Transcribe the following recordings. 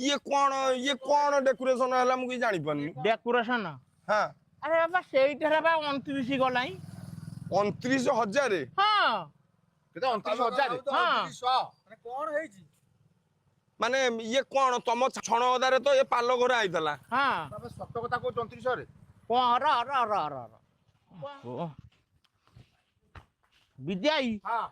ये कौन डेकोरेशन है मुझे जानी पानी डेकोरेशन हाँ अरे बाबा सेइटारे बा 29 गलाई 29,000 हां केते 29,000 हां माने कोन हेची माने ये कौन तुम छण अदारे तो ये पाल घर आईला हां बाबा सत्य कथा को 29 रे कोन र ओ विद्याई हां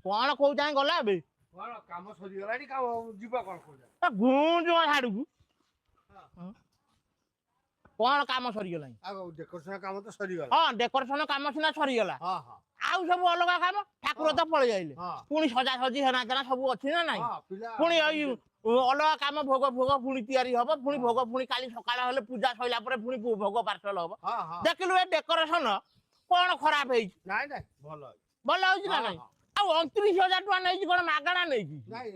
कोन को जाय गला बे कोन काम सरी गलाडी काम जीवा कोन को ता गुंजो हाडू कोन काम सरी गलाई आ डेकोरेशन काम तो सरी गला हां डेकोरेशन काम सिना सरी गला हां हां आउ सब अलग काम ठाकुर तो पळे जाइले हां पुणी सजा सजी हेना जना सब अछि ना नाही हां पिला पुणी अलग काम भोग भोग पुणी तयारी हबो पुणी भोग पुणी काली सकाळ हले पूजा सइला परे पुणी भोग पार्सल हबो हां हां देखिलु ए डेकोरेशन कोन खराब हेई नाही नाही भलो भल होई ना नाही आ 29,000 टका नै कोन मागणा नै की नाही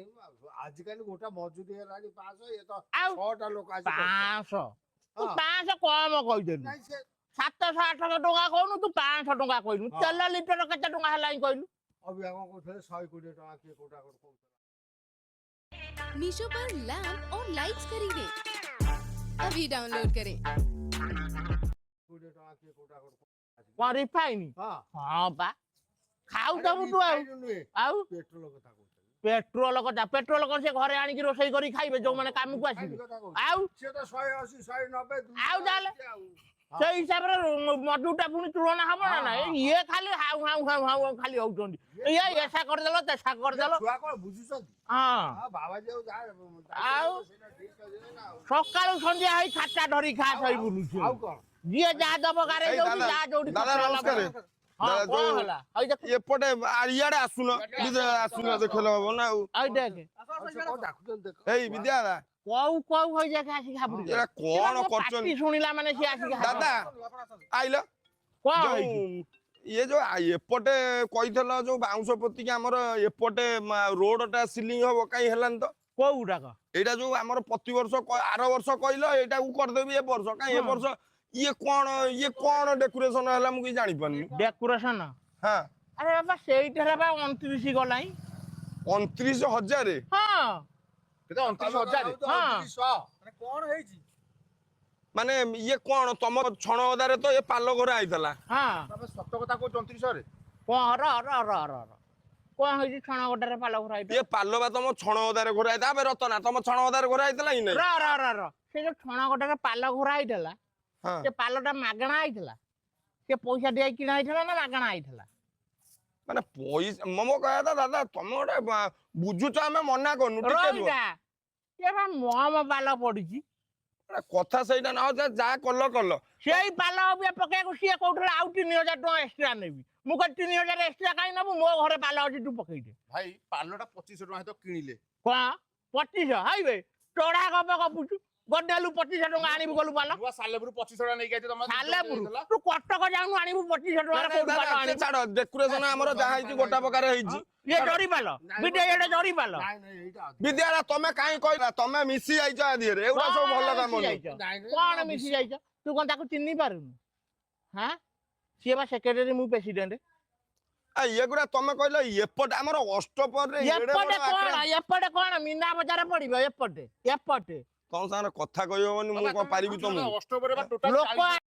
आज काल गोटा मजूरी हेलाडी 500 ये तो आउ 6टा लोक आज 500 तू हाँ। 500 कम कहिदेलु नाही से 700-800 टका कहनु तू 500 टका कहनु हाँ। तेल लिटर केते टका हलाई कहलु अभी आगो को 100 कोटी टका के कोटा को मीशो पर लैम्प और लाइट्स खरीदें अभी डाउनलोड करें। कोटी टका के कोटा को कोन रिफाइन हां हां बा खाउ त तू आउ पेट्रोल कथा को पेट्रोल कर से घरे आनी की रोसई करी खाइबे जो माने काम को आसीबे आउ से तो 180 190 आउ जाले से हिसाब रे मधुटा पुनी तुलना हबो ना ना ये खाली हाउ हाउ हाउ हाउ खाली होउचंदी ये ऐसा कर देलो तैसा कर देलो छुआ को बुझुछन हां हां बाबा जे जा आउ सकाळ संध्या हई खाता धरी खा सई बुलुछ आउ कोन जे जा दब गारे जोडी जा जोडी दादा नमस्कार हां कोन हला हई देख एपटे आरियाडे आसुन देखल हबो ना हई देख को डाकुचन देख एई विद्या कौ हई जाके आसी खाबुरी एरा कोन करछन पार्टी सुनिला माने से आसी खा दादा आइलो कोन जो हई ये जो एपटे कहिथलो जो बाउंस पति के हमर एपटे रोडटा सीलिंग हबो काई हेलान तो कोउडा का एटा जो हमर प्रति वर्ष आरो वर्ष कहिलो एटा उ कर देबी ए वर्ष काई ए वर्ष ये कौन डेकोरेशन है मुझे जानी पानी डेकोरेशन हाँ अरे बाबा सेइटारे बा 29 गलाई 29,000 हां केते 29,000 हां माने कोन हेची माने ये कौन तुम छण अदारे तो ये पाल घर आईला हां बाबा सत्य कथा को 29 रे कोन र कोन हई छणा गोटारे पालो घराई ये पाल बा तुम छण अदारे घर आईता बे रतना तुम छण अदारे घर आईला ही नहीं र से जो छणा गोटारे पालो घराई देला हाँ से पालोटा मागणा आइथला से पैसा दे किना आइथला ना मागणा आइथला माने पैसा ममो कहया था दादा तुम गोटे बुझुच हमें मना करनु टिके रोइगा ये बा मोम पालो पडिची कथा सहीटा ना जा कल सेई पालो अब पके को से कोठले आउ 3000 टका एक्स्ट्रा नेबी मु को 3000 एक्स्ट्रा काई नबु मो घरे पालो अछि तू पकई दे भाई पालटा 2500 टका तो किनिले को 2500 हाइबे टोडा गप गपुचु गड्डालु 2500 टका आनिबु गलु पालो रुआ सालेपुर 2500 टका नै गइते तमा सालेपुर तू कटक जाउनु आनिबु 2500 टका कोठु पालो आनि छाड़ डेकोरेशन हमर जहा हिची गोटा प्रकार हिची ये जड़ी पालो विद्या ये जड़ी पालो नाही नाही एटा विद्यारा तमे काई कहला तमे मिसी आइछ आदिरे एउडा सब भल काम नाही कोन मिसी जाइछ तू कोन ताको चिन्नी पारुनु हां सिए बा सेक्रेटरी मु प्रेसिडेंट आ येगुडा तमे कहला एपट हमर अष्टपर रे एपटे कोन मीना बाजार पड़िबो एपटे कौन सारे कथा कहबनी मु को पारिबी तुम अष्टोबरे बा टोटल लोक